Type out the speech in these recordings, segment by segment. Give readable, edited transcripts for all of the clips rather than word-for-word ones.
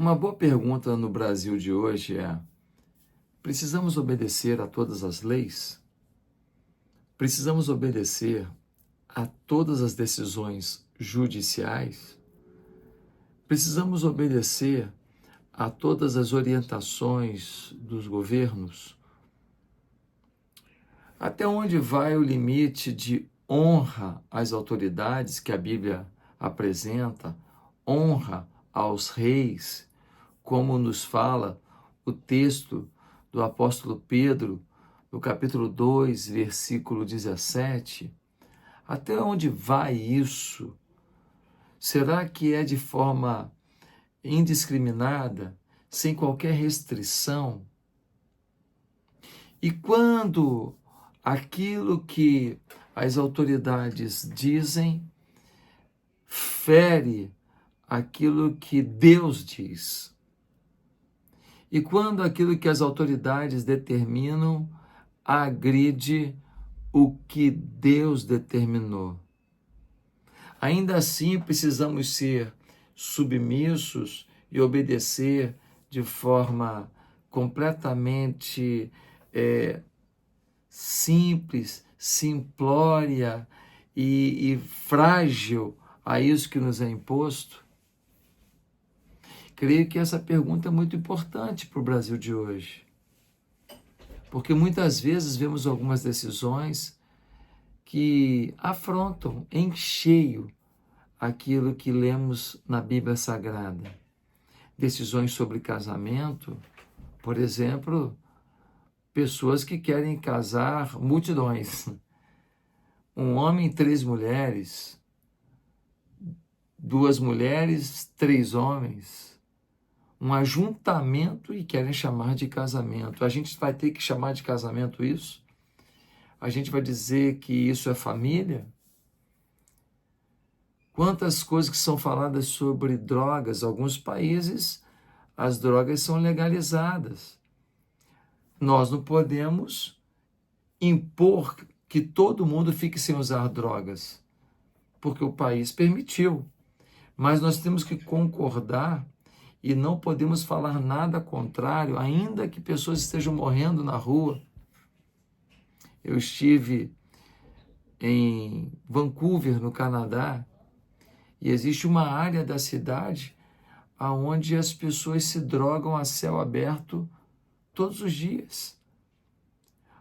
Uma boa pergunta no Brasil de hoje é: precisamos obedecer a todas as leis? Precisamos obedecer a todas as decisões judiciais? Precisamos obedecer a todas as orientações dos governos? Até onde vai o limite de honra às autoridades que a Bíblia apresenta, honra aos reis, como nos fala o texto do apóstolo Pedro, no capítulo 2, versículo 17? Até onde vai isso? Será que é de forma indiscriminada, sem qualquer restrição? E quando aquilo que as autoridades dizem fere aquilo que Deus diz? E quando aquilo que as autoridades determinam agride o que Deus determinou? Ainda assim, precisamos ser submissos e obedecer de forma completamente simples, simplória e frágil a isso que nos é imposto? Creio que essa pergunta é muito importante para o Brasil de hoje, porque muitas vezes vemos algumas decisões que afrontam em cheio aquilo que lemos na Bíblia Sagrada. Decisões sobre casamento, por exemplo, pessoas que querem casar multidões. Um homem, 3 mulheres, 2 mulheres, 3 homens. Um ajuntamento e querem chamar de casamento. A gente vai ter que chamar de casamento isso? A gente vai dizer que isso é família? Quantas coisas que são faladas sobre drogas? Alguns países, as drogas são legalizadas. Nós não podemos impor que todo mundo fique sem usar drogas, porque o país permitiu. Mas nós temos que concordar e não podemos falar nada contrário, ainda que pessoas estejam morrendo na rua. Eu estive em Vancouver, no Canadá, e existe uma área da cidade onde as pessoas se drogam a céu aberto todos os dias.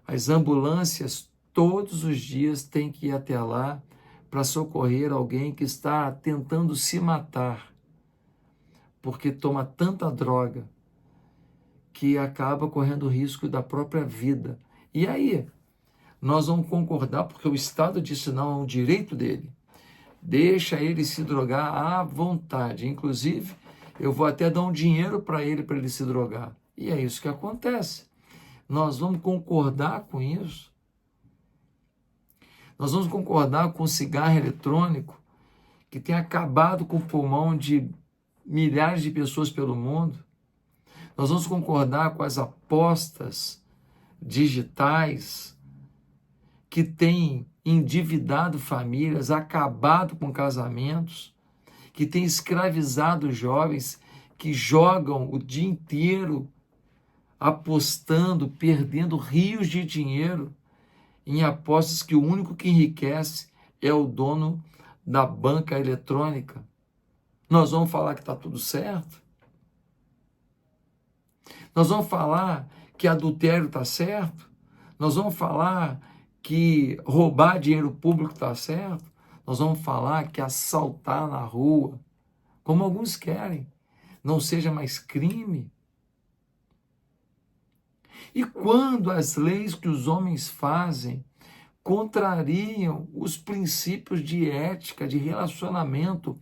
As ambulâncias todos os dias têm que ir até lá para socorrer alguém que está tentando se matar, porque toma tanta droga que acaba correndo o risco da própria vida. E aí, nós vamos concordar, porque o Estado disse não, é um direito dele. Deixa ele se drogar à vontade. Inclusive, eu vou até dar um dinheiro para ele se drogar. E é isso que acontece. Nós vamos concordar com isso? Nós vamos concordar com o cigarro eletrônico, que tem acabado com o pulmão de milhares de pessoas pelo mundo? Nós vamos concordar com as apostas digitais, que têm endividado famílias, acabado com casamentos, que têm escravizado jovens que jogam o dia inteiro apostando, perdendo rios de dinheiro em apostas que o único que enriquece é o dono da banca eletrônica? Nós vamos falar que está tudo certo? Nós vamos falar que adultério está certo? Nós vamos falar que roubar dinheiro público está certo? Nós vamos falar que assaltar na rua, como alguns querem, não seja mais crime? E quando as leis que os homens fazem contrariam os princípios de ética, de relacionamento,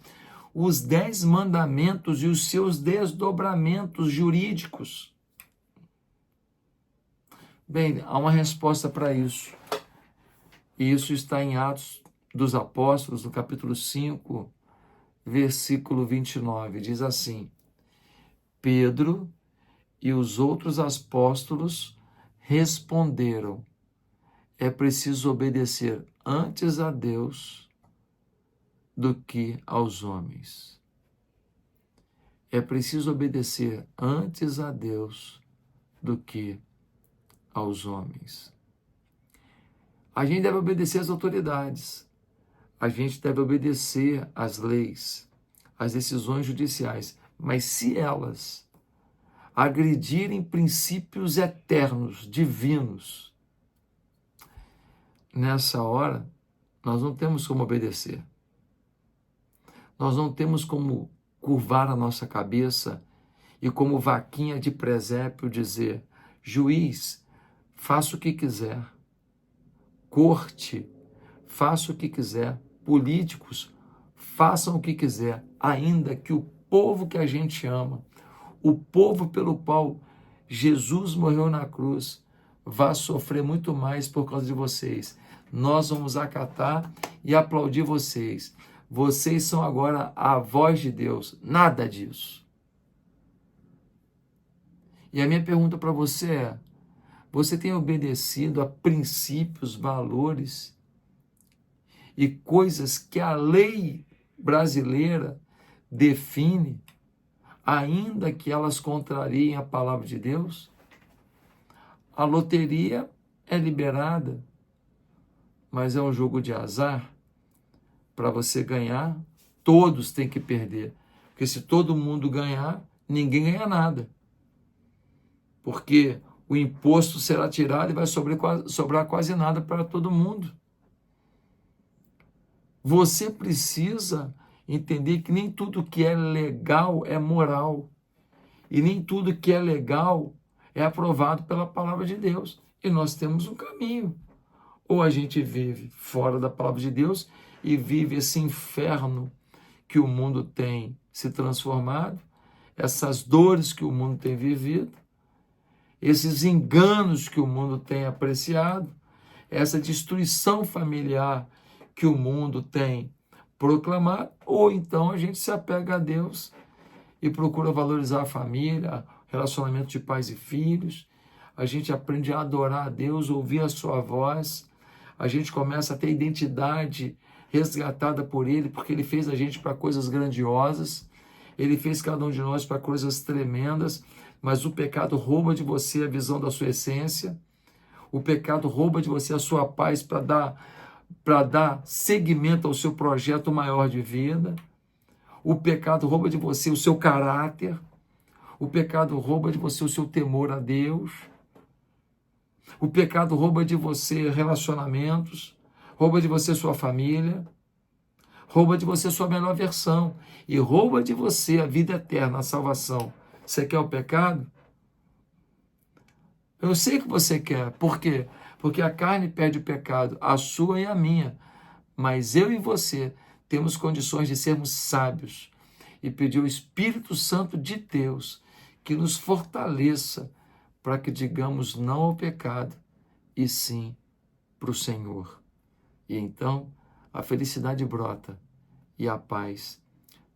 os 10 mandamentos e os seus desdobramentos jurídicos? Bem, há uma resposta para isso. E isso está em Atos dos Apóstolos, no capítulo 5, versículo 29. Diz assim: Pedro e os outros apóstolos responderam: é preciso obedecer antes a Deus do que aos homens. É preciso obedecer antes a Deus do que aos homens. A gente deve obedecer às autoridades. A gente deve obedecer às leis, às decisões judiciais. Mas se elas agredirem princípios eternos, divinos, nessa hora, nós não temos como obedecer. Nós não temos como curvar a nossa cabeça e, como vaquinha de presépio, dizer: juiz, faça o que quiser. Corte, faça o que quiser. Políticos, façam o que quiser, ainda que o povo que a gente ama, o povo pelo qual Jesus morreu na cruz, vá sofrer muito mais por causa de vocês. Nós vamos acatar e aplaudir vocês. Vocês são agora a voz de Deus. Nada disso. E a minha pergunta para você é: você tem obedecido a princípios, valores e coisas que a lei brasileira define, ainda que elas contrariem a palavra de Deus? A loteria é liberada, mas é um jogo de azar. Para você ganhar, todos têm que perder. Porque se todo mundo ganhar, ninguém ganha nada. Porque o imposto será tirado e vai sobrar quase nada para todo mundo. Você precisa entender que nem tudo que é legal é moral. E nem tudo que é legal é aprovado pela palavra de Deus. E nós temos um caminho. Ou a gente vive fora da palavra de Deus e vive esse inferno que o mundo tem se transformado, essas dores que o mundo tem vivido, esses enganos que o mundo tem apreciado, essa destruição familiar que o mundo tem proclamado, ou então a gente se apega a Deus e procura valorizar a família, relacionamento de pais e filhos, a gente aprende a adorar a Deus, ouvir a sua voz, a gente começa a ter identidade resgatada por Ele, porque Ele fez a gente para coisas grandiosas, Ele fez cada um de nós para coisas tremendas, mas o pecado rouba de você a visão da sua essência, o pecado rouba de você a sua paz para dar seguimento ao seu projeto maior de vida, o pecado rouba de você o seu caráter, o pecado rouba de você o seu temor a Deus, o pecado rouba de você relacionamentos, rouba de você sua família, rouba de você sua melhor versão e rouba de você a vida eterna, a salvação. Você quer o pecado? Eu sei que você quer. Por quê? Porque a carne pede o pecado, a sua e a minha. Mas eu e você temos condições de sermos sábios e pedir ao Espírito Santo de Deus que nos fortaleça para que digamos não ao pecado e sim para o Senhor. E então a felicidade brota e a paz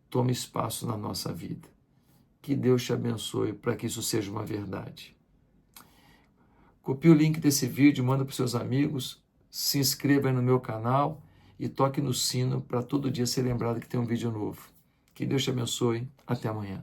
toma espaço na nossa vida. Que Deus te abençoe para que isso seja uma verdade. Copie o link desse vídeo, manda para os seus amigos, se inscreva aí no meu canal e toque no sino para todo dia ser lembrado que tem um vídeo novo. Que Deus te abençoe. Até amanhã.